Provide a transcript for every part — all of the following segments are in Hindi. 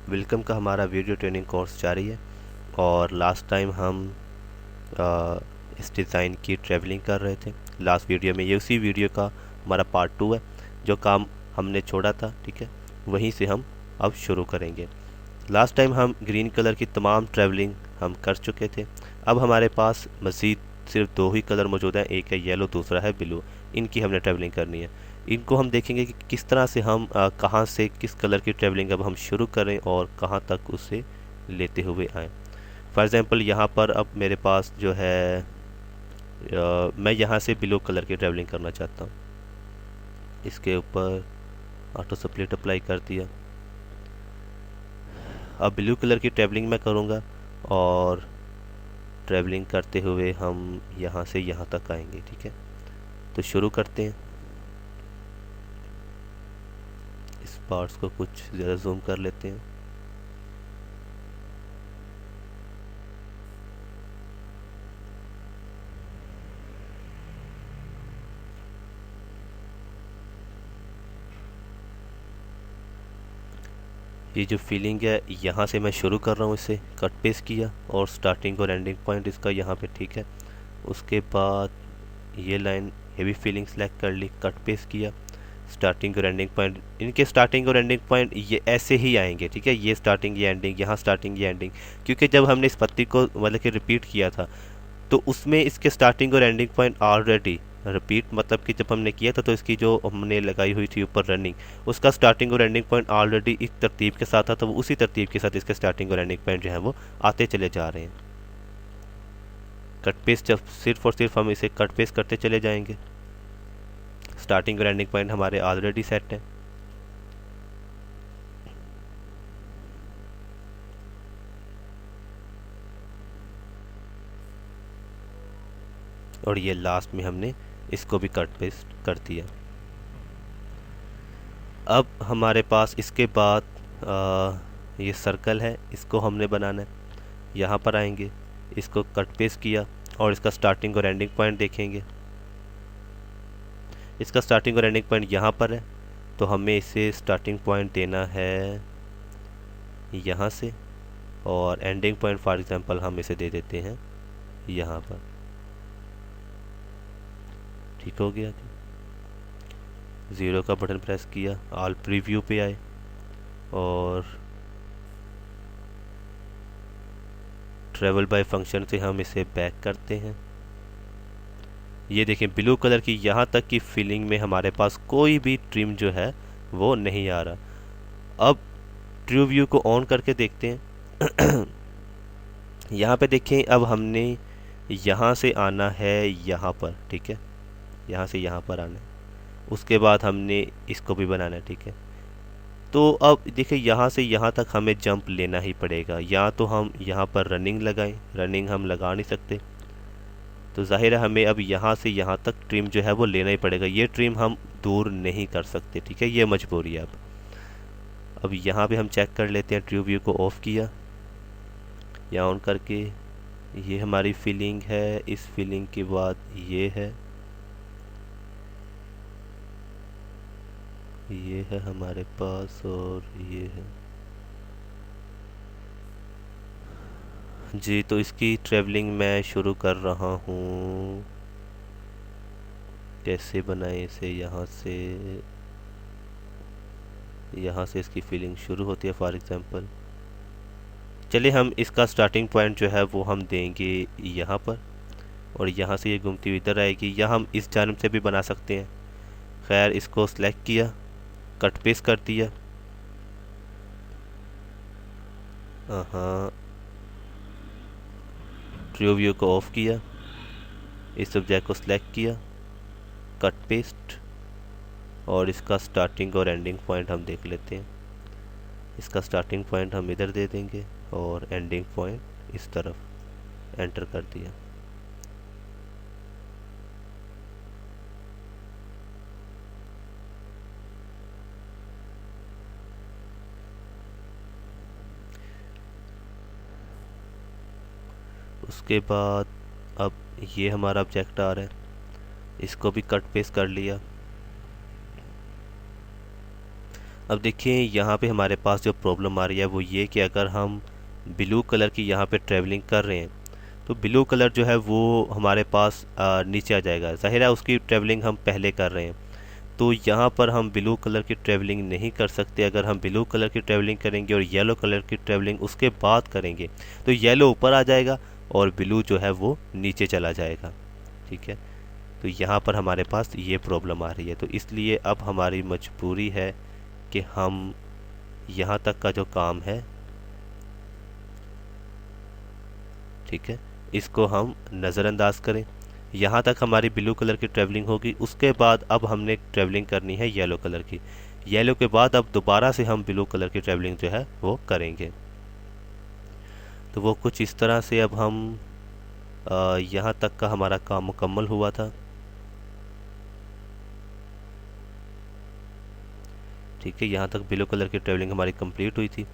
वेलकम का हमारा वीडियो ट्रेनिंग कोर्स जारी है। और लास्ट टाइम हम इस डिज़ाइन की ट्रैवलिंग कर रहे थे। लास्ट वीडियो में ये उसी वीडियो का हमारा पार्ट 2 है। जो काम हमने छोड़ा था, ठीक है, वहीं से हम अब शुरू करेंगे। लास्ट टाइम हम ग्रीन कलर की तमाम ट्रैवलिंग हम कर चुके थे। अब हमारे पास मज़ीद सिर्फ दो ही कलर मौजूद हैं, एक है येलो, दूसरा है ब्लू। इनकी हमने ट्रैवलिंग करनी है। इनको हम देखेंगे कि किस तरह से हम कहाँ से किस कलर की ट्रैवलिंग अब हम शुरू करें और कहाँ तक उसे लेते हुए आएँ। फॉर एग्ज़ाम्पल यहाँ पर अब मेरे पास जो है मैं यहाँ से ब्लू कलर की ट्रैवलिंग करना चाहता हूँ। इसके ऊपर ऑटो स्प्लिट अप्लाई कर दिया। अब ब्लू कलर की ट्रैवलिंग मैं करूँगा और ट्रैवलिंग करते हुए हम यहाँ से यहाँ तक आएंगे, ठीक है। तो शुरू करते हैं। इस पार्ट्स को कुछ ज़्यादा जूम कर लेते हैं। ये जो फीलिंग है यहाँ से मैं शुरू कर रहा हूँ, इसे कट पेस्ट किया और स्टार्टिंग और एंडिंग पॉइंट इसका यहाँ पे, ठीक है। उसके बाद ये लाइन ये भी फीलिंग सेलेक्ट कर ली, कट पेस्ट किया, स्टार्टिंग और एंडिंग पॉइंट। इनके स्टार्टिंग और एंडिंग पॉइंट ये ऐसे ही आएंगे, ठीक है। ये स्टार्टिंग, ये एंडिंग, यहाँ स्टार्टिंग, ये एंडिंग। क्योंकि जब हमने इस पत्ती को मतलब कि रिपीट किया था तो उसमें इसके स्टार्टिंग और एंडिंग पॉइंट ऑलरेडी रिपीट, मतलब कि जब हमने किया था तो इसकी जो हमने लगाई हुई थी ऊपर रनिंग, उसका स्टार्टिंग और एंडिंग पॉइंट ऑलरेडी इस तरतीब के साथ था। तो वो उसी तरतीब के साथ इसके स्टार्टिंग और एंडिंग पॉइंट जो है वो आते चले जा रहे हैं। कट पेस्ट जब सिर्फ और सिर्फ हम इसे कट पेस्ट करते चले जाएंगे, स्टार्टिंग और एंडिंग पॉइंट हमारे ऑलरेडी सेट हैं। और ये लास्ट में हमने इसको भी कट पेस्ट कर दिया। अब हमारे पास इसके बाद ये सर्कल है, इसको हमने बनाना है। यहाँ पर आएंगे, इसको कट पेस्ट किया और इसका स्टार्टिंग और एंडिंग पॉइंट देखेंगे। इसका स्टार्टिंग और एंडिंग पॉइंट यहाँ पर है, तो हमें इसे स्टार्टिंग पॉइंट देना है यहाँ से, और एंडिंग पॉइंट फॉर एग्जांपल हम इसे दे देते हैं यहाँ पर। ठीक हो गया। ज़ीरो का बटन प्रेस किया, ऑल प्रीव्यू पे आए और ट्रेवल बाय फंक्शन से हम इसे बैक करते हैं। ये देखें ब्लू कलर की यहाँ तक की फिलिंग में हमारे पास कोई भी ट्रिम जो है वो नहीं आ रहा। अब ट्रू व्यू को ऑन करके देखते हैं। यहाँ पे देखें, अब हमने यहाँ से आना है यहाँ पर, ठीक है। यहाँ से यहाँ पर आना है, उसके बाद हमने इसको भी बनाना है, ठीक है। तो अब देखिए यहाँ से यहाँ तक हमें जंप लेना ही पड़ेगा। या तो हम यहाँ पर रनिंग लगाएं, रनिंग हम लगा नहीं सकते, तो जाहिर है हमें अब यहाँ से यहाँ तक ट्रिम जो है वो लेना ही पड़ेगा। ये ट्रिम हम दूर नहीं कर सकते, ठीक है, ये मजबूरी है। अब यहाँ पे हम चेक कर लेते हैं। ट्रू व्यू को ऑफ किया या ऑन करके, ये हमारी फीलिंग है। इस फीलिंग के बाद ये है हमारे पास, और ये है जी। तो इसकी ट्रैवलिंग मैं शुरू कर रहा हूँ। कैसे बनाएं इसे? यहाँ से इसकी फीलिंग शुरू होती है फॉर एग्जांपल। चलिए हम इसका स्टार्टिंग पॉइंट जो है वो हम देंगे यहाँ पर, और यहाँ से ये घूमती हुई इधर आएगी, या हम इस जानिब से भी बना सकते हैं। खैर, इसको सिलेक्ट किया, कट पेस्ट कर दिया। हाँ, ट्रू व्यू को ऑफ किया, इस ऑब्जेक्ट को सिलेक्ट किया, कट पेस्ट, और इसका स्टार्टिंग और एंडिंग पॉइंट हम देख लेते हैं। इसका स्टार्टिंग पॉइंट हम इधर दे देंगे और एंडिंग पॉइंट इस तरफ। एंटर कर दिया। उसके बाद अब ये हमारा ऑब्जेक्ट आ रहा है, इसको भी कट पेस्ट कर लिया। अब देखिए यहाँ पे हमारे पास जो प्रॉब्लम आ रही है वो ये कि अगर हम ब्लू कलर की यहाँ पे ट्रैवलिंग कर रहे हैं तो ब्लू कलर जो है वो हमारे पास नीचे आ जाएगा। ज़ाहिर है उसकी ट्रैवलिंग हम पहले कर रहे हैं, तो यहाँ पर हम ब्लू कलर की ट्रैवलिंग नहीं कर सकते। अगर हम ब्लू कलर की ट्रैवलिंग करेंगे और येलो कलर की ट्रैवलिंग उसके बाद करेंगे तो येलो ऊपर आ जाएगा और ब्लू जो है वो नीचे चला जाएगा। ठीक है, तो यहाँ पर हमारे पास ये प्रॉब्लम आ रही है। तो इसलिए अब हमारी मजबूरी है कि हम यहाँ तक का जो काम है, ठीक है, इसको हम नज़रअंदाज करें। यहाँ तक हमारी ब्लू कलर की ट्रैवलिंग होगी, उसके बाद अब हमने ट्रैवलिंग करनी है येलो कलर की। येलो के बाद अब दोबारा से हम ब्लू कलर की ट्रैवलिंग जो है वो करेंगे। तो वो कुछ इस तरह से अब हम यहाँ तक का हमारा काम मुकम्मल हुआ था। ठीक है, यहाँ तक ब्लू कलर की ट्रैवलिंग हमारी कंप्लीट हुई थी।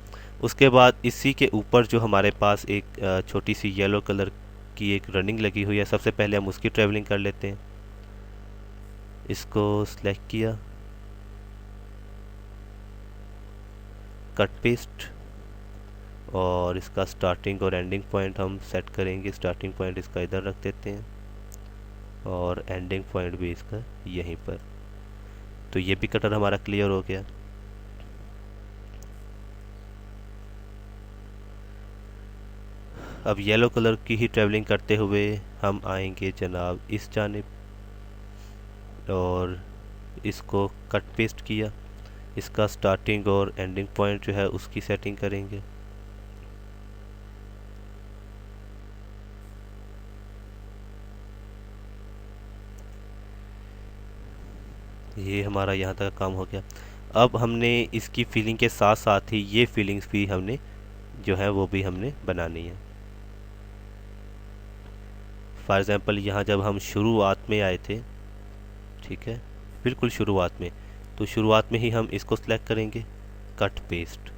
उसके बाद इसी के ऊपर जो हमारे पास एक छोटी सी येलो कलर की एक रनिंग लगी हुई है, सबसे पहले हम उसकी ट्रैवलिंग कर लेते हैं। इसको सिलेक्ट किया, कट पेस्ट, और इसका स्टार्टिंग और एंडिंग पॉइंट हम सेट करेंगे। स्टार्टिंग पॉइंट इसका इधर रख देते हैं और एंडिंग पॉइंट भी इसका यहीं पर। तो ये भी कटर हमारा क्लियर हो गया। अब येलो कलर की ही ट्रैवलिंग करते हुए हम आएंगे जनाब इस जानिब और इसको कट पेस्ट किया। इसका स्टार्टिंग और एंडिंग पॉइंट जो है उसकी सेटिंग करेंगे। ये हमारा यहाँ तक काम हो गया। अब हमने इसकी फीलिंग के साथ साथ ही ये फीलिंग्स भी हमने जो है वो भी हमने बनानी है। फॉर एग्ज़ाम्पल यहाँ जब हम शुरुआत में आए थे, ठीक है, बिल्कुल शुरुआत में, तो शुरुआत में ही हम इसको सिलेक्ट करेंगे, कट पेस्ट,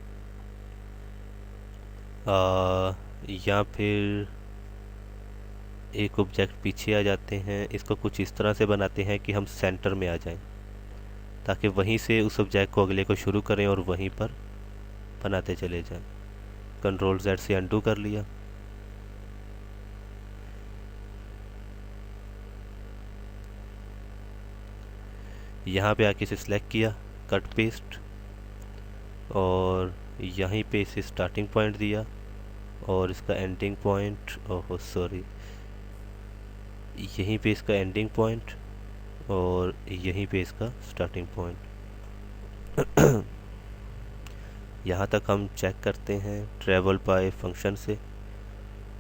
या फिर एक ऑब्जेक्ट पीछे आ जाते हैं। इसको कुछ इस तरह से बनाते हैं कि हम सेंटर में आ जाएं, ताकि वहीं से उस ऑब्जेक्ट को अगले को शुरू करें और वहीं पर बनाते चले जाएं। कंट्रोल Z से अनडू कर लिया। यहाँ पे आके इसे सिलेक्ट किया, कट पेस्ट, और यहीं पे इसे स्टार्टिंग पॉइंट दिया और इसका एंडिंग पॉइंट, ओह सॉरी, यहीं पे इसका एंडिंग पॉइंट और यहीं पे इसका स्टार्टिंग पॉइंट। यहाँ तक हम चेक करते हैं ट्रैवल बाय फंक्शन से।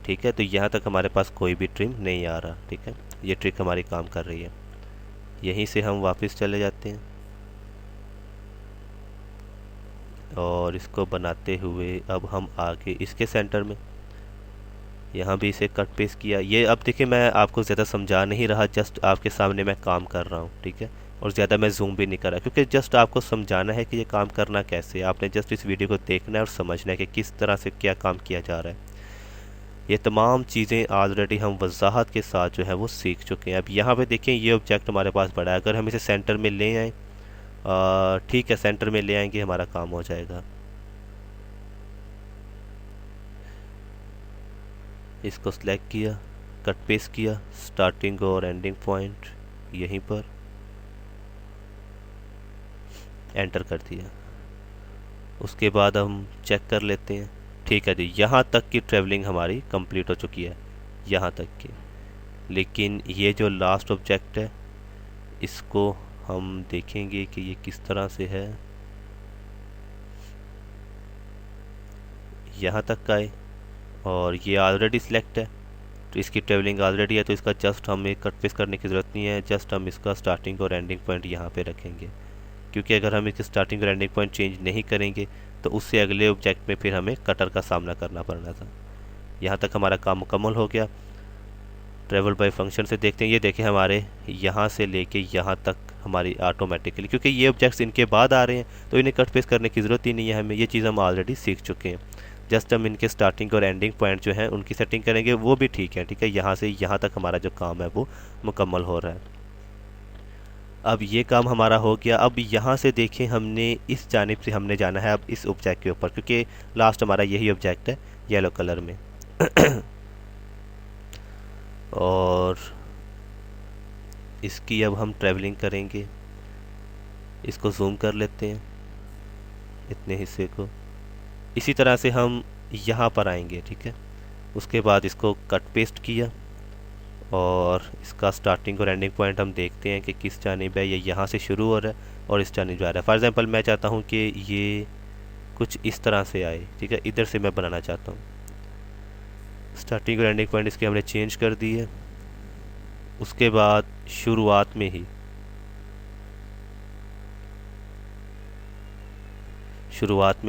ठीक है, तो यहाँ तक हमारे पास कोई भी ट्रिम नहीं आ रहा। ठीक है, ये ट्रिक हमारी काम कर रही है। यहीं से हम वापस चले जाते हैं और इसको बनाते हुए अब हम आगे इसके सेंटर में यहाँ भी इसे कट पेस्ट किया। ये अब देखिए मैं आपको ज़्यादा समझा नहीं रहा, जस्ट आपके सामने मैं काम कर रहा हूँ। ठीक है, और ज़्यादा मैं जूम भी नहीं कर रहा, क्योंकि जस्ट आपको समझाना है कि ये काम करना कैसे है। आपने जस्ट इस वीडियो को देखना है और समझना है कि किस तरह से क्या काम किया जा रहा है। ये तमाम चीज़ें ऑलरेडी हम वजाहत के साथ जो है वो सीख चुके हैं। अब यहाँ पे देखें ये ऑब्जेक्ट हमारे पास बड़ा है, अगर हम इसे सेंटर में ले आएँ, ठीक है, सेंटर में ले आएंगे हमारा काम हो जाएगा। इसको सिलेक्ट किया, कट पेस्ट किया, स्टार्टिंग और एंडिंग पॉइंट यहीं पर एंटर कर दिया। उसके बाद हम चेक कर लेते हैं। ठीक है जी, यहाँ तक की ट्रैवलिंग हमारी कंप्लीट हो चुकी है, यहाँ तक की। लेकिन ये जो लास्ट ऑब्जेक्ट है इसको हम देखेंगे कि ये किस तरह से है। यहाँ तक का है और ये ऑलरेडी सिलेक्ट है, तो इसकी ट्रैवलिंग ऑलरेडी है, तो इसका जस्ट हमें कट पेस्ट करने की ज़रूरत नहीं है। जस्ट हम इसका स्टार्टिंग और एंडिंग पॉइंट यहाँ पे रखेंगे, क्योंकि अगर हम इसकी स्टार्टिंग और एंडिंग पॉइंट चेंज नहीं करेंगे तो उससे अगले ऑब्जेक्ट में फिर हमें कटर का सामना करना पड़ना था। यहाँ तक हमारा काम मुकम्मल हो गया। ट्रैवल बाय फंक्शन से देखते हैं, ये देखें हमारे यहाँ से लेके यहाँ तक हमारी ऑटोमेटिकली, क्योंकि ये ऑब्जेक्ट्स इनके बाद आ रहे हैं तो इन्हें कट पेस्ट करने की ज़रूरत ही नहीं है हमें। ये चीज़ हम ऑलरेडी सीख चुके हैं। जस्ट हम इनके स्टार्टिंग और एंडिंग पॉइंट जो हैं उनकी सेटिंग करेंगे, वो भी ठीक है। ठीक है, यहाँ से यहाँ तक हमारा जो काम है वो मुकम्मल हो रहा है। अब ये काम हमारा हो गया। अब यहाँ से देखें, हमने इस जानिब से हमने जाना है अब इस ऑब्जेक्ट के ऊपर, क्योंकि लास्ट हमारा यही ऑब्जेक्ट है येलो कलर में। और इसकी अब हम ट्रैवलिंग करेंगे। इसको जूम कर लेते हैं इतने हिस्से को। इसी तरह से हम यहाँ पर आएंगे, ठीक है। उसके बाद इसको कट पेस्ट किया और इसका स्टार्टिंग और एंडिंग पॉइंट हम देखते हैं कि किस जानिब है। ये यहाँ से शुरू हो रहा है और इस जानिब जा रहा है। फॉर एग्जांपल मैं चाहता हूँ कि ये कुछ इस तरह से आए, ठीक है। इधर से मैं बनाना चाहता हूँ। स्टार्टिंग और एंडिंग पॉइंट इसके हमने चेंज कर दिए। उसके बाद शुरुआत में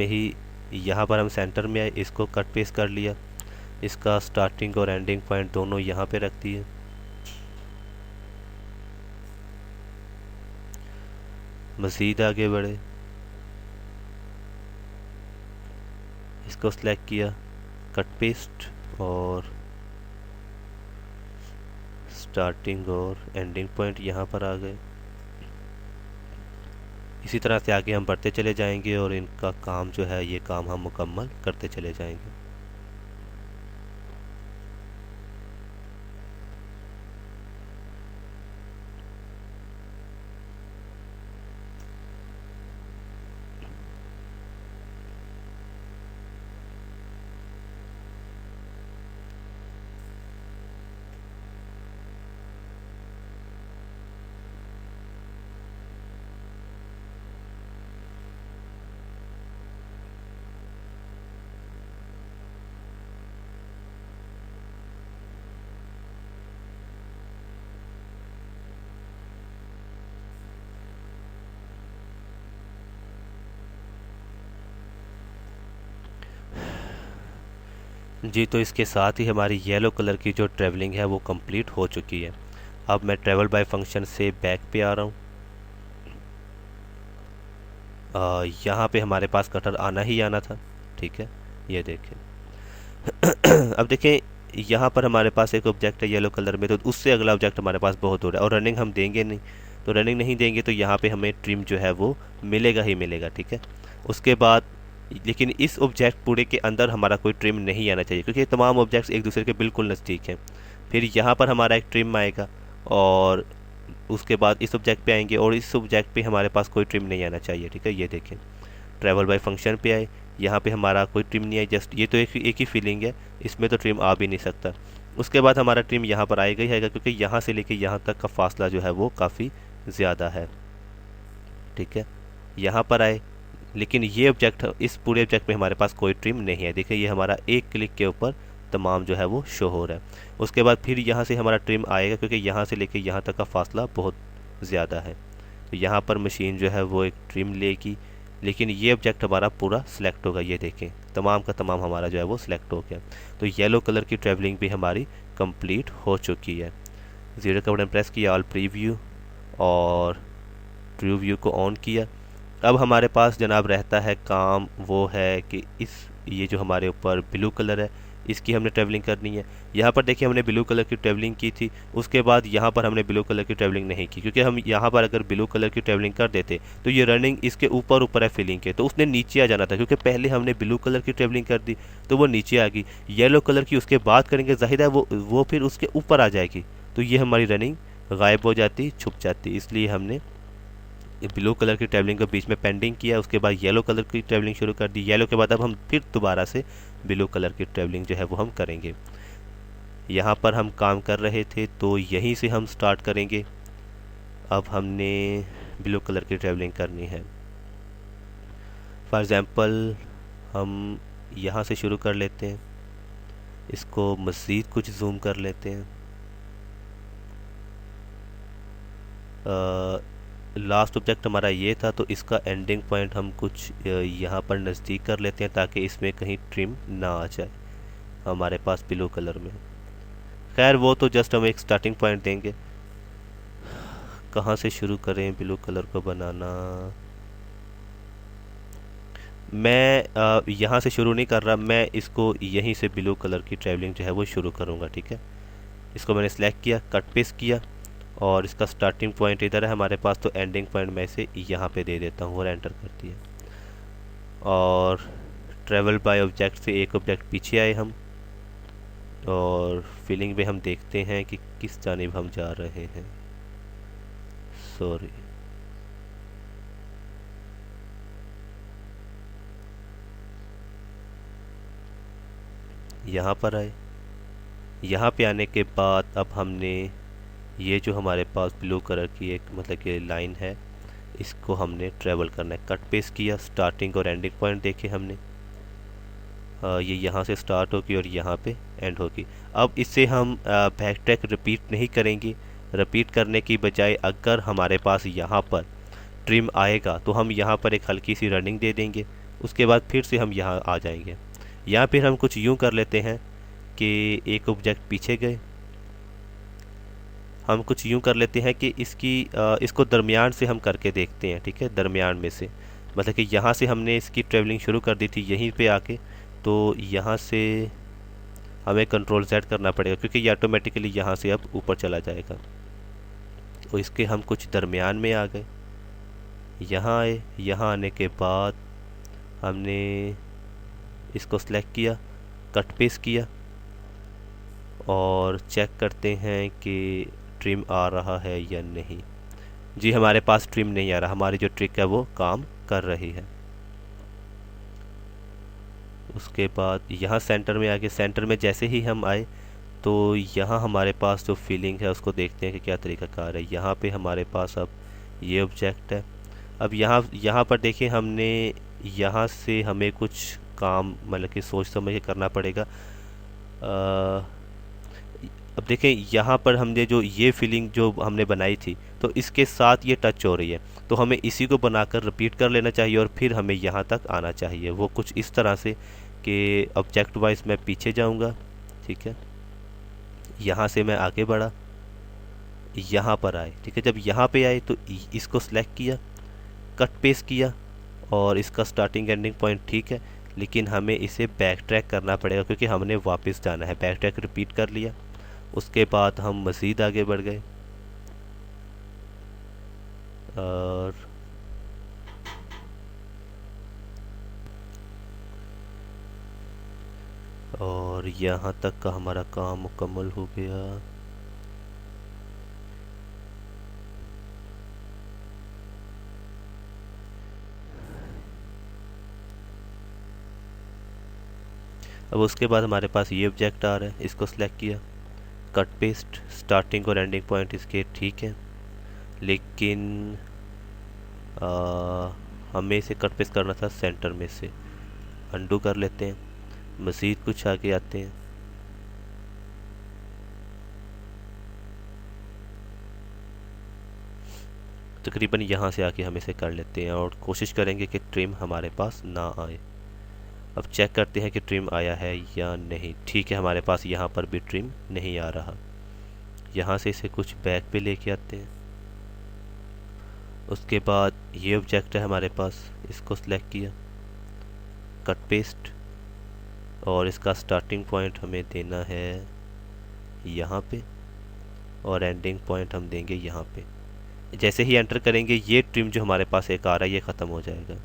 ही यहाँ पर हम सेंटर में आए, इसको कट पेस्ट कर लिया। इसका स्टार्टिंग और एंडिंग पॉइंट दोनों यहाँ पे रख दिए। मज़ीद आगे बढ़े, इसको सिलेक्ट किया, कट पेस्ट, और स्टार्टिंग और एंडिंग पॉइंट यहाँ पर आ गए। इसी तरह से आगे हम बढ़ते चले जाएंगे और इनका काम जो है ये काम हम मुकम्मल करते चले जाएंगे। जी, तो इसके साथ ही हमारी येलो कलर की जो ट्रैवलिंग है वो कंप्लीट हो चुकी है। अब मैं ट्रैवल बाय फंक्शन से बैक पे आ रहा हूँ। यहाँ पे हमारे पास कटर आना ही आना था, ठीक है। ये देखें। अब देखें, यहाँ पर हमारे पास एक ऑब्जेक्ट है येलो कलर में, तो उससे अगला ऑब्जेक्ट हमारे पास बहुत दूर है और रनिंग हम देंगे नहीं। तो रनिंग नहीं देंगे तो यहाँ पे हमें ट्रिम जो है वो मिलेगा ही मिलेगा, ठीक है। उसके बाद लेकिन इस ऑब्जेक्ट पूरे के अंदर हमारा कोई ट्रिम नहीं आना चाहिए, क्योंकि तमाम ऑब्जेक्ट्स एक दूसरे के बिल्कुल नज़दीक हैं। फिर यहाँ पर हमारा एक ट्रिम आएगा और उसके बाद इस ऑब्जेक्ट पे आएंगे और इस ऑब्जेक्ट पे हमारे पास कोई ट्रिम नहीं आना चाहिए, ठीक है। ये देखें, ट्रैवल बाय फंक्शन पे आए, यहाँ पे हमारा कोई ट्रिम नहीं आई, जस्ट ये तो एक ही फीलिंग है, इसमें तो ट्रिम आ भी नहीं सकता। उसके बाद हमारा ट्रिम यहाँ पर आएगा ही आएगा, क्योंकि यहाँ से लेके यहाँ तक का फासला जो है वो काफ़ी ज़्यादा है, ठीक है। यहाँ पर आए, लेकिन ये ऑब्जेक्ट, इस पूरे ऑब्जेक्ट में हमारे पास कोई ट्रिम नहीं है। देखिए, ये हमारा एक क्लिक के ऊपर तमाम जो है वो शो हो रहा है। उसके बाद फिर यहाँ से हमारा ट्रिम आएगा, क्योंकि यहाँ से लेके यहाँ तक का फासला बहुत ज़्यादा है। तो यहाँ पर मशीन जो है वो एक ट्रिम लेगी, लेकिन ये ऑब्जेक्ट हमारा पूरा सिलेक्ट होगा। ये देखें, तमाम का तमाम हमारा जो है वो सिलेक्ट हो गया। तो येलो कलर की ट्रैवलिंग भी हमारी कंप्लीट हो चुकी है। ज़ीरो का बटन प्रेस किया, ऑल प्रीव्यू और ट्रू व्यू को ऑन किया। अब हमारे पास जनाब रहता है काम, वो है कि ये जो हमारे ऊपर ब्लू कलर है इसकी हमने ट्रैवलिंग करनी है। यहाँ पर देखिए, हमने ब्लू कलर की ट्रैवलिंग की थी, उसके बाद यहाँ पर हमने ब्लू कलर की ट्रैवलिंग नहीं की, क्योंकि हम यहाँ पर अगर ब्लू कलर की ट्रैवलिंग कर देते तो ये रनिंग इसके ऊपर ऊपर है फिलिंग के, तो उसने नीचे आ जाना था, क्योंकि पहले हमने ब्लू कलर की ट्रैवलिंग कर दी तो वो नीचे आ गई। येलो कलर की उसके बाद करेंगे, जाहिर है वो फिर उसके ऊपर आ जाएगी, तो ये हमारी रनिंग गायब हो जाती, छुप जाती। इसलिए हमने ब्लू कलर की ट्रैवलिंग को बीच में पेंडिंग किया, उसके बाद येलो कलर की ट्रैवलिंग शुरू कर दी। येलो के बाद अब हम फिर दोबारा से ब्लू कलर की ट्रैवलिंग जो है वो हम करेंगे। यहाँ पर हम काम कर रहे थे तो यहीं से हम स्टार्ट करेंगे। अब हमने ब्लू कलर की ट्रैवलिंग करनी है। फॉर एग्ज़ाम्पल हम यहाँ से शुरू कर लेते हैं, इसको मज़ीद कुछ जूम कर लेते हैं। लास्ट ऑब्जेक्ट हमारा ये था, तो इसका एंडिंग पॉइंट हम कुछ यहाँ पर नज़दीक कर लेते हैं, ताकि इसमें कहीं ट्रिम ना आ जाए हमारे पास ब्लू कलर में। खैर, वो तो जस्ट हम एक स्टार्टिंग पॉइंट देंगे। कहाँ से शुरू करें ब्लू कलर को बनाना? मैं यहाँ से शुरू नहीं कर रहा, मैं इसको यहीं से ब्लू कलर की ट्रैवलिंग जो है वो शुरू करूँगा, ठीक है। इसको मैंने सेलेक्ट किया, कट पेस्ट किया और इसका स्टार्टिंग पॉइंट इधर है हमारे पास, तो एंडिंग पॉइंट मैं इसे यहाँ पे दे देता हूँ और एंटर कर दिया। और ट्रेवल बाय ऑब्जेक्ट से एक ऑब्जेक्ट पीछे आए हम, और फीलिंग में हम देखते हैं कि किस जानिब हम जा रहे हैं। सॉरी, यहाँ पर आए। यहाँ पे आने के बाद अब हमने ये जो हमारे पास ब्लू कलर की एक मतलब कि लाइन है, इसको हमने ट्रेवल करना है। कट पेस्ट किया, स्टार्टिंग और एंडिंग पॉइंट देखे हमने। ये यहाँ से स्टार्ट होगी और यहाँ पे एंड होगी। अब इससे हम बैक ट्रैक रिपीट नहीं करेंगे। रिपीट करने की बजाय अगर हमारे पास यहाँ पर ट्रिम आएगा तो हम यहाँ पर एक हल्की सी रनिंग दे देंगे, उसके बाद फिर से हम यहाँ आ जाएंगे। यहाँ फिर हम कुछ यूँ कर लेते हैं कि एक ऑब्जेक्ट पीछे गए, हम कुछ यूँ कर लेते हैं कि इसको दरमियान से हम करके देखते हैं, ठीक है। दरमियान में से मतलब कि यहाँ से हमने इसकी ट्रेवलिंग शुरू कर दी थी यहीं पे आके, तो यहाँ से हमें कंट्रोल Z करना पड़ेगा क्योंकि ये ऑटोमेटिकली यहाँ से अब ऊपर चला जाएगा। तो इसके हम कुछ दरमियान में आ गए, यहाँ आए। यहाँ आने के बाद हमने इसको सिलेक्ट किया, कट पेस्ट किया और चेक करते हैं कि ट्रिम आ रहा है या नहीं। जी, हमारे पास ट्रिम नहीं आ रहा, हमारी जो ट्रिक है वो काम कर रही है। उसके बाद यहाँ सेंटर में आके, सेंटर में जैसे ही हम आए तो यहाँ हमारे पास जो फीलिंग है उसको देखते हैं कि क्या तरीक़ाकार है। यहाँ पे हमारे पास अब ये ऑब्जेक्ट है। अब यहाँ पर देखिए, हमने यहाँ से हमें कुछ काम मतलब कि सोच समझ के करना पड़ेगा। अब देखें, यहाँ पर हमने जो ये फीलिंग जो हमने बनाई थी तो इसके साथ ये टच हो रही है, तो हमें इसी को बनाकर रिपीट कर लेना चाहिए और फिर हमें यहाँ तक आना चाहिए। वो कुछ इस तरह से कि ऑब्जेक्ट वाइज मैं पीछे जाऊँगा, ठीक है। यहाँ से मैं आगे बढ़ा, यहाँ पर आए, ठीक है। जब यहाँ पे आए तो इसको सिलेक्ट किया, कट पेस्ट किया और इसका स्टार्टिंग एंडिंग पॉइंट ठीक है, लेकिन हमें इसे बैक ट्रैक करना पड़ेगा क्योंकि हमने वापस जाना है। बैक ट्रैक रिपीट कर लिया, उसके बाद हम मज़ीद आगे बढ़ गए और यहाँ तक का हमारा काम मुकम्मल हो गया। अब उसके बाद हमारे पास ये ऑब्जेक्ट आ रहा है, इसको सिलेक्ट किया, कट पेस्ट, स्टार्टिंग और एंडिंग पॉइंट इसके ठीक है, लेकिन हमें इसे कट पेस्ट करना था सेंटर में से। अंडू कर लेते हैं, मज़ीद कुछ आगे आते हैं। तकरीबन यहाँ से आके हम इसे कर लेते हैं और कोशिश करेंगे कि ट्रिम हमारे पास ना आए। अब चेक करते हैं कि ट्रिम आया है या नहीं। ठीक है, हमारे पास यहाँ पर भी ट्रिम नहीं आ रहा। यहाँ से इसे कुछ बैक पे लेके आते हैं। उसके बाद ये ऑब्जेक्ट है हमारे पास, इसको सिलेक्ट किया, कट पेस्ट और इसका स्टार्टिंग पॉइंट हमें देना है यहाँ पे और एंडिंग पॉइंट हम देंगे यहाँ पे। जैसे ही एंटर करेंगे ये ट्रिम जो हमारे पास एक आ रहा है ये ख़त्म हो जाएगा।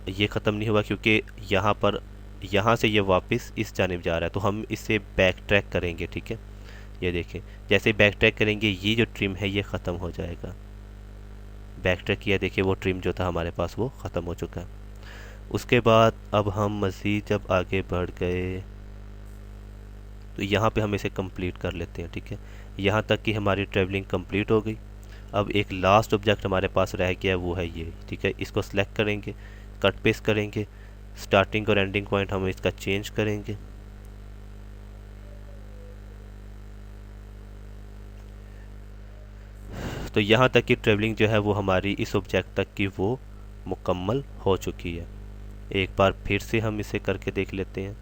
ये ख़त्म नहीं हुआ क्योंकि यहाँ पर यहाँ से ये वापस इस जानिब जा रहा है, तो हम इसे बैक ट्रैक करेंगे, ठीक है। ये देखें, जैसे बैक ट्रैक करेंगे ये जो ट्रिम है ये ख़त्म हो जाएगा। बैक ट्रैक किया, देखिए वो ट्रिम जो था हमारे पास वो ख़त्म हो चुका है। उसके बाद अब हम मज़ीद जब आगे बढ़ गए तो यहाँ पे हम इसे कंप्लीट कर लेते हैं, ठीक है। यहाँ तक कि हमारी ट्रैवलिंग कंप्लीट हो गई। अब एक लास्ट ऑब्जेक्ट हमारे पास रह गया, वो है ये, ठीक है। इसको सिलेक्ट करेंगे, कट पेस्ट करेंगे, स्टार्टिंग और एंडिंग पॉइंट हम इसका चेंज करेंगे। तो यहाँ तक की ट्रैवलिंग जो है वो हमारी इस ऑब्जेक्ट तक की वो मुकम्मल हो चुकी है। एक बार फिर से हम इसे करके देख लेते हैं।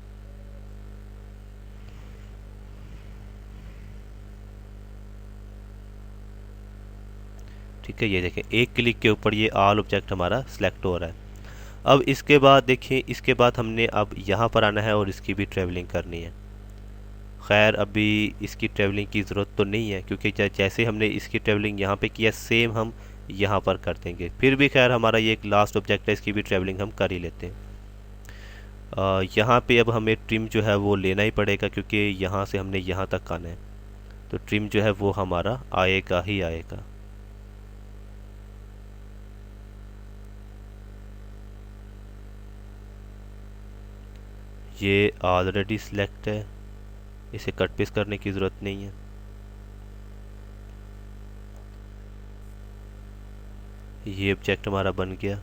ठीक है, ये देखें एक क्लिक के ऊपर ये ऑल ऑब्जेक्ट हमारा सिलेक्ट हो रहा है। अब इसके बाद देखिए, इसके बाद हमने अब यहाँ पर आना है और इसकी भी ट्रैवलिंग करनी है। खैर अभी इसकी ट्रैवलिंग की ज़रूरत तो नहीं है, क्योंकि जैसे हमने इसकी ट्रैवलिंग यहाँ पे किया सेम हम यहाँ पर कर देंगे। फिर भी खैर हमारा ये एक लास्ट ऑब्जेक्ट है, इसकी भी ट्रैवलिंग हम कर ही लेते हैं। यहाँ पे अब हमें ट्रिम जो है वो लेना ही पड़ेगा, क्योंकि यहाँ से हमने यहाँ तक आना है, तो ट्रिम जो है वो हमारा आएगा ही आएगा। ये ऑलरेडी सिलेक्ट है, इसे कट पेस्ट करने की ज़रूरत नहीं है। ये ऑब्जेक्ट हमारा बन गया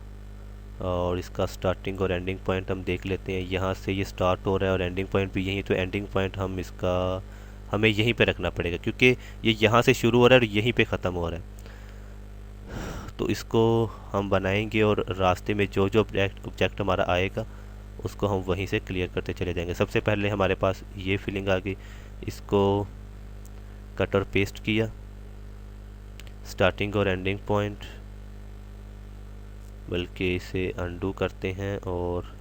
और इसका स्टार्टिंग और एंडिंग पॉइंट हम देख लेते हैं। यहाँ से ये स्टार्ट हो रहा है और एंडिंग पॉइंट भी यहीं, तो एंडिंग पॉइंट हमें यहीं पे रखना पड़ेगा, क्योंकि ये यहाँ से शुरू हो रहा है और यहीं पे ख़त्म हो रहा है। तो इसको हम बनाएंगे और रास्ते में जो जो ऑब्जेक्ट हमारा आएगा उसको हम वहीं से क्लियर करते चले जाएंगे। सबसे पहले हमारे पास ये फीलिंग आ गई, इसको कट और पेस्ट किया, स्टार्टिंग और एंडिंग पॉइंट, बल्कि इसे अनडू करते हैं और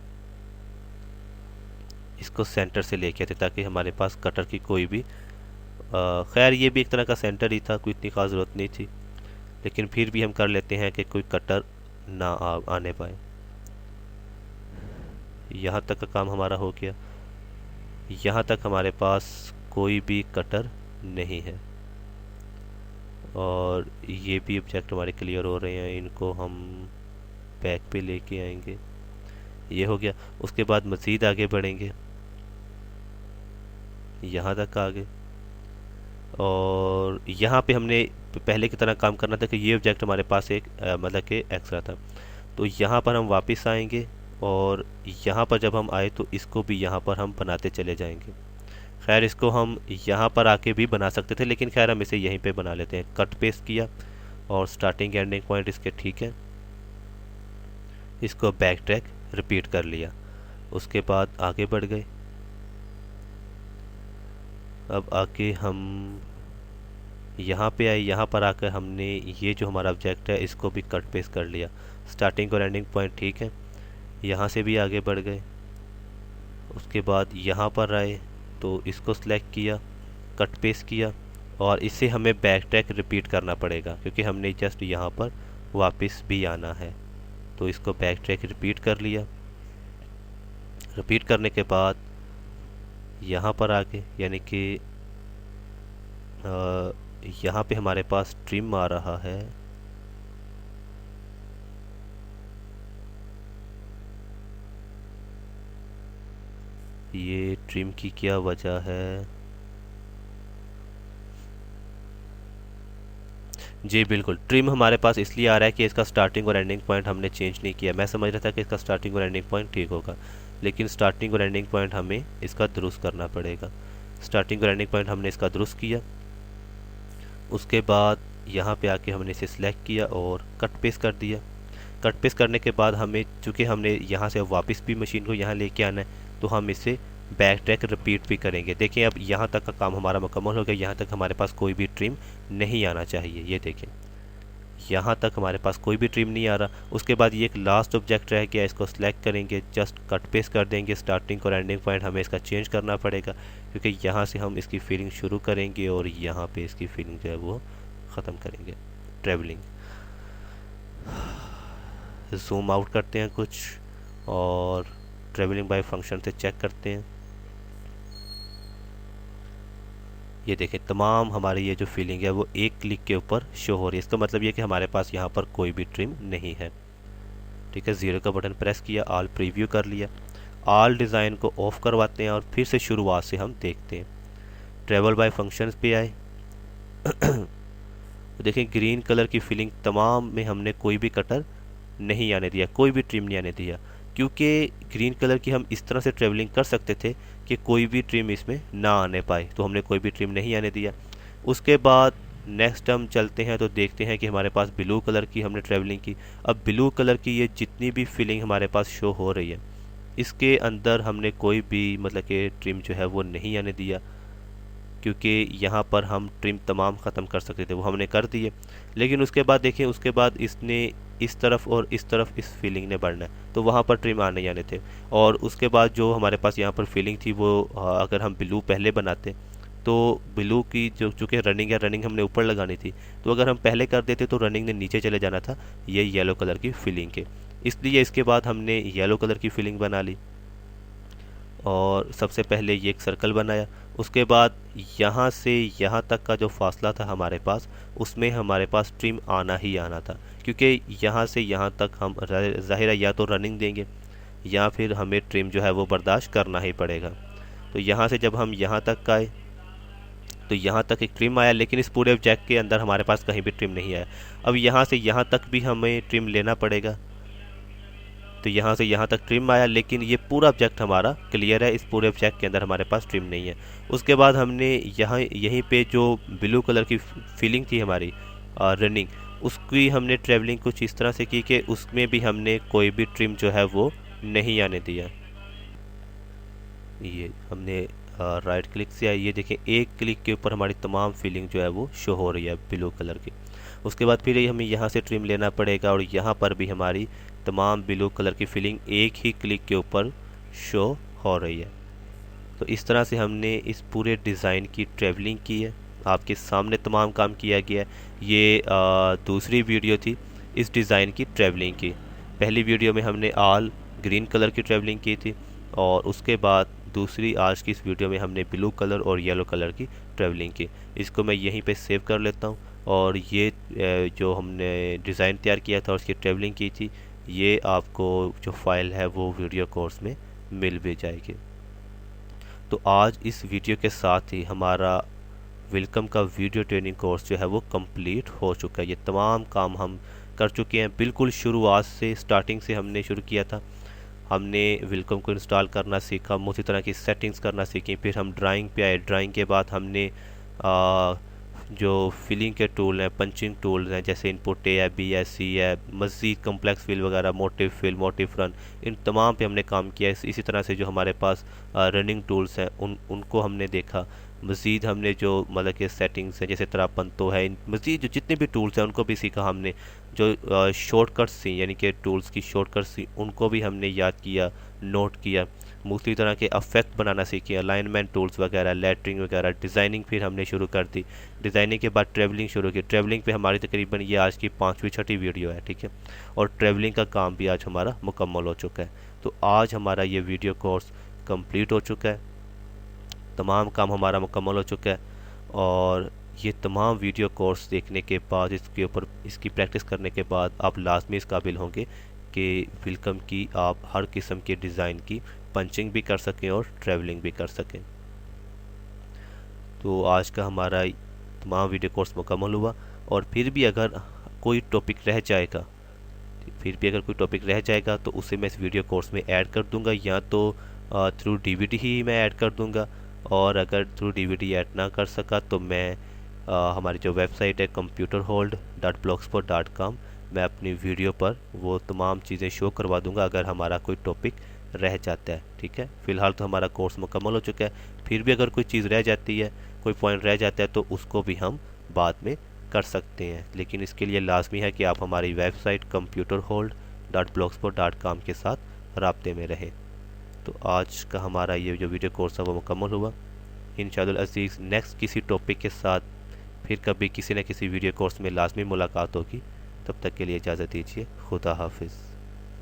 इसको सेंटर से लेके आते ताकि हमारे पास कटर की कोई भी खैर ये भी एक तरह का सेंटर ही था, कोई इतनी खास ज़रूरत नहीं थी, लेकिन फिर भी हम कर लेते हैं कि कोई कटर ना आने पाए। यहाँ तक का काम हमारा हो गया, यहाँ तक हमारे पास कोई भी कटर नहीं है और ये भी ऑब्जेक्ट हमारे क्लियर हो रहे हैं। इनको हम बैक पे लेके आएंगे, ये हो गया। उसके बाद मज़ीद आगे बढ़ेंगे, यहाँ तक आ गए और यहाँ पे हमने पहले की तरह काम करना था कि ये ऑब्जेक्ट हमारे पास एक मतलब कि एक्स्ट्रा था, तो यहाँ पर हम वापस आएंगे और यहाँ पर जब हम आए तो इसको भी यहाँ पर हम बनाते चले जाएंगे। खैर इसको हम यहाँ पर आके भी बना सकते थे, लेकिन खैर हम इसे यहीं पे बना लेते हैं। कट पेस्ट किया और स्टार्टिंग एंडिंग पॉइंट इसके ठीक है, इसको बैक ट्रैक रिपीट कर लिया, उसके बाद आगे बढ़ गए। अब आके हम यहाँ पे आए, यहाँ पर आकर हमने ये जो हमारा ऑब्जेक्ट है इसको भी कट पेस्ट कर लिया, स्टार्टिंग और एंडिंग पॉइंट ठीक है, यहाँ से भी आगे बढ़ गए। उसके बाद यहाँ पर आए तो इसको सिलेक्ट किया, कट पेस्ट किया और इसे हमें बैक ट्रैक रिपीट करना पड़ेगा, क्योंकि हमने जस्ट यहाँ पर वापस भी आना है। तो इसको बैक ट्रैक रिपीट कर लिया, रिपीट करने के बाद यहाँ पर आके यानी कि यहाँ पे हमारे पास ट्रिम आ रहा है, ये ट्रिम की क्या वजह है? जी बिल्कुल, ट्रिम हमारे पास इसलिए आ रहा है कि इसका स्टार्टिंग और एंडिंग पॉइंट हमने चेंज नहीं किया। मैं समझ रहा था कि इसका स्टार्टिंग और एंडिंग पॉइंट ठीक होगा, लेकिन स्टार्टिंग और एंडिंग पॉइंट हमें इसका दुरुस्त करना पड़ेगा। स्टार्टिंग और एंडिंग पॉइंट हमने इसका दुरुस्त किया, उसके बाद यहाँ पे आके हमने इसे सिलेक्ट किया और कट पेस्ट कर दिया। कट पेस्ट करने के बाद हमें, चूँकि हमने यहाँ से वापस भी मशीन को यहाँ लेके आना है, तो हम इसे बैक ट्रैक रिपीट भी करेंगे। देखिए अब यहाँ तक का काम हमारा मुकम्मल हो गया, यहाँ तक हमारे पास कोई भी ट्रिम नहीं आना चाहिए। ये देखें यहाँ तक हमारे पास कोई भी ट्रिम नहीं आ रहा। उसके बाद ये एक लास्ट ऑब्जेक्ट रह गया, इसको सिलेक्ट करेंगे, जस्ट कट पेस्ट कर देंगे। स्टार्टिंग और एंडिंग पॉइंट हमें इसका चेंज करना पड़ेगा, क्योंकि यहाँ से हम इसकी फीलिंग शुरू करेंगे और यहाँ पे इसकी फीलिंग जो है वो ख़त्म करेंगे। ट्रैवलिंग जूम आउट करते हैं कुछ और ट्रैवलिंग बाय फंक्शन से चेक करते हैं। ये देखें तमाम हमारी ये जो फीलिंग है वो एक क्लिक के ऊपर शो हो रही है। इसका मतलब ये कि हमारे पास यहाँ पर कोई भी ट्रिम नहीं है। ठीक है, ज़ीरो का बटन प्रेस किया, ऑल प्रीव्यू कर लिया, ऑल डिज़ाइन को ऑफ करवाते हैं और फिर से शुरुआत से हम देखते हैं। ट्रैवल बाय फंक्शंस पे आए तो देखें ग्रीन कलर की फीलिंग तमाम में हमने कोई भी कटर नहीं आने दिया, कोई भी ट्रिम नहीं आने दिया, क्योंकि ग्रीन कलर की हम इस तरह से ट्रेवलिंग कर सकते थे कि कोई भी ट्रिम इसमें ना आने पाए, तो हमने कोई भी ट्रिम नहीं आने दिया। उसके बाद नेक्स्ट हम चलते हैं तो देखते हैं कि हमारे पास ब्लू कलर की हमने ट्रेवलिंग की। अब ब्लू कलर की ये जितनी भी फीलिंग हमारे पास शो हो रही है, इसके अंदर हमने कोई भी मतलब कि ट्रिम जो है वो नहीं आने दिया, क्योंकि यहाँ पर हम ट्रिम तमाम ख़त्म कर सकते थे, वो हमने कर दिए। लेकिन उसके बाद देखें, उसके बाद इसने इस तरफ और इस तरफ इस फीलिंग ने बढ़ना है, तो वहाँ पर ट्रिम आने जाने थे। और उसके बाद जो हमारे पास यहाँ पर फीलिंग थी वो अगर हम ब्लू पहले बनाते तो ब्लू की जो चूँकि रनिंग है, रनिंग हमने ऊपर लगानी थी, तो अगर हम पहले कर देते तो रनिंग ने नीचे चले जाना था ये येलो कलर की फिलिंग के। इसलिए इसके बाद हमने येलो कलर की फिलिंग बना ली और सबसे पहले ये एक सर्कल बनाया। उसके बाद यहाँ से यहाँ तक का जो फासला था हमारे पास, उसमें हमारे पास ट्रिम आना ही आना था, क्योंकि यहाँ से यहाँ तक हम ज़ाहिर है या तो रनिंग देंगे या फिर हमें ट्रिम जो है वो बर्दाश्त करना ही पड़ेगा। तो यहाँ से जब हम यहाँ तक आए तो यहाँ तक एक ट्रिम आया, लेकिन इस पूरे ऑब्जेक्ट के अंदर हमारे पास कहीं भी ट्रिम नहीं आया। अब यहाँ से यहाँ तक भी हमें ट्रिम लेना पड़ेगा। तो यहाँ से यहाँ तक ट्रिम आया, लेकिन ये पूरा ऑब्जेक्ट हमारा क्लियर है, इस पूरे ऑब्जेक्ट के अंदर हमारे पास ट्रिम नहीं है। उसके बाद हमने यहीं पे जो ब्लू कलर की फीलिंग थी हमारी रनिंग, उसकी हमने ट्रेवलिंग कुछ इस तरह से की कि उसमें भी हमने कोई भी ट्रिम जो है वो नहीं आने दिया। ये हमने राइट क्लिक से आई, ये देखें एक क्लिक के ऊपर हमारी तमाम फीलिंग जो है वो शो हो रही है ब्लू कलर की। उसके बाद फिर हमें यहाँ से ट्रिम लेना पड़ेगा और यहाँ पर भी हमारी तमाम ब्लू कलर की फीलिंग एक ही क्लिक के ऊपर शो हो रही है। तो इस तरह से हमने इस पूरे डिज़ाइन की ट्रेवलिंग की है, आपके सामने तमाम काम किया गया है। ये दूसरी वीडियो थी इस डिज़ाइन की ट्रेवलिंग की। पहली वीडियो में हमने ऑल ग्रीन कलर की ट्रेवलिंग की थी और उसके बाद दूसरी आज की इस वीडियो में हमने ब्लू कलर और येलो कलर की ट्रेवलिंग की। इसको मैं यहीं पे सेव कर लेता हूँ और ये जो हमने डिज़ाइन तैयार किया था और उसकी ट्रेवलिंग की थी, ये आपको जो फाइल है वो वीडियो कोर्स में मिल भी जाएगी। तो आज इस वीडियो के साथ ही हमारा वेलकम का वीडियो ट्रेनिंग कोर्स जो है वो कंप्लीट हो चुका है। ये तमाम काम हम कर चुके हैं, बिल्कुल शुरुआत से स्टार्टिंग से हमने शुरू किया था। हमने वेलकम को इंस्टॉल करना सीखा, उसी तरह की सेटिंग्स करना सीखी, फिर हम ड्राइंग पे आए। ड्राइंग के बाद हमने जो फिलिंग के टूल हैं, पंचिंग टूल्स हैं, जैसे इनपुट ए है, बी है, सी है, मज़ीद कम्प्लेक्स फिल वगैरह, मोटिव फिल, मोटिव रन, इन तमाम पे हमने काम किया। इसी तरह से जो हमारे पास रनिंग टूल्स हैं उनको हमने देखा। मज़ीद हमने जो मतलब कि सेटिंग्स हैं, जैसे तरापंतो है, मज़ीद जो जितने भी टूल्स हैं उनको भी सीखा हमने। जो शॉर्टकट्स थी यानी कि टूल्स की शॉर्टकट्स थी उनको भी हमने याद किया, नोट किया। दूसरी तरह के अफेक्ट बनाना सीखे, अलाइनमेंट टूल्स वगैरह, लेटरिंग वगैरह, डिज़ाइनिंग फिर हमने शुरू कर दी। डिज़ाइनिंग के बाद ट्रैवलिंग शुरू की। ट्रैवलिंग पे हमारी तकरीबन ये आज की 5वीं-6वीं वीडियो है, ठीक है। और ट्रैवलिंग का काम भी आज हमारा मुकम्मल हो चुका है। तो आज हमारा ये वीडियो कोर्स कंप्लीट हो चुका है, तमाम काम हमारा मुकम्मल हो चुका है। और ये तमाम वीडियो कोर्स देखने के बाद, इसके ऊपर इसकी प्रैक्टिस करने के बाद आप लाजमी इस काबिल होंगे कि वेलकम की आप हर किस्म के डिज़ाइन की पंचिंग भी कर सकें और ट्रैवलिंग भी कर सकें। तो आज का हमारा तमाम वीडियो कोर्स मुकम्मल हुआ। और फिर भी अगर कोई टॉपिक रह जाएगा तो उसे मैं इस वीडियो कोर्स में ऐड कर दूंगा, या तो थ्रू डीवीडी ही मैं ऐड कर दूंगा। और अगर थ्रू डीवीडी ऐड ना कर सका तो मैं हमारी जो वेबसाइट है computerhold.blogspot.com, मैं अपनी वीडियो पर वो तमाम चीज़ें शो करवा दूंगा अगर हमारा कोई टॉपिक रह जाता है, ठीक है। फ़िलहाल तो हमारा कोर्स मुकम्मल हो चुका है। फिर भी अगर कोई चीज़ रह जाती है, कोई पॉइंट रह जाता है, तो उसको भी हम बाद में कर सकते हैं, लेकिन इसके लिए लाजमी है कि आप हमारी वेबसाइट computerhold.blogspot.com के साथ राब्ते में रहें। तो आज का हमारा ये जो वीडियो कोर्स है वो मुकम्मल हुआ। इंशाअल्लाह अज़ीज़ नेक्स्ट किसी टॉपिक के साथ फिर कभी किसी न किसी वीडियो कोर्स में लाजमी मुलाकात होगी। तब तक के लिए इजाज़त दीजिए। खुदा हाफिज़।